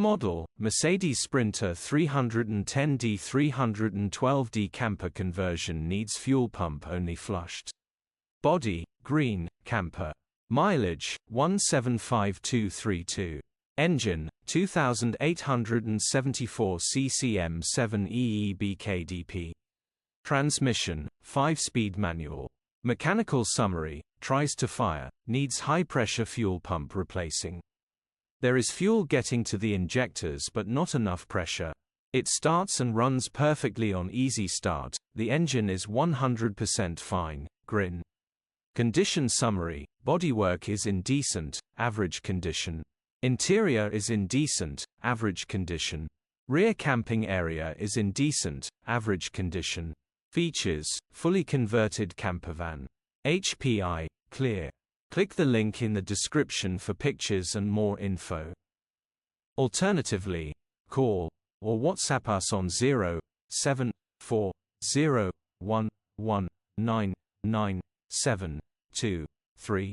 Model, Mercedes Sprinter 310D 312D camper conversion needs fuel pump only flushed. Body, green, camper. Mileage, 175232. Engine, 2874 CCM 7 EEBKDP. Transmission, 5-speed manual. Mechanical summary, tries to fire, needs high-pressure fuel pump replacing. There is fuel getting to the injectors but not enough pressure. It starts and runs perfectly on easy start, the engine is 100% fine, grin. Condition summary, bodywork is in decent, average condition. Interior is in decent, average condition. Rear camping area is in decent, average condition. Features, fully converted campervan. HPI, clear. Click the link in the description for pictures and more info. Alternatively, call or WhatsApp us on 07401199723.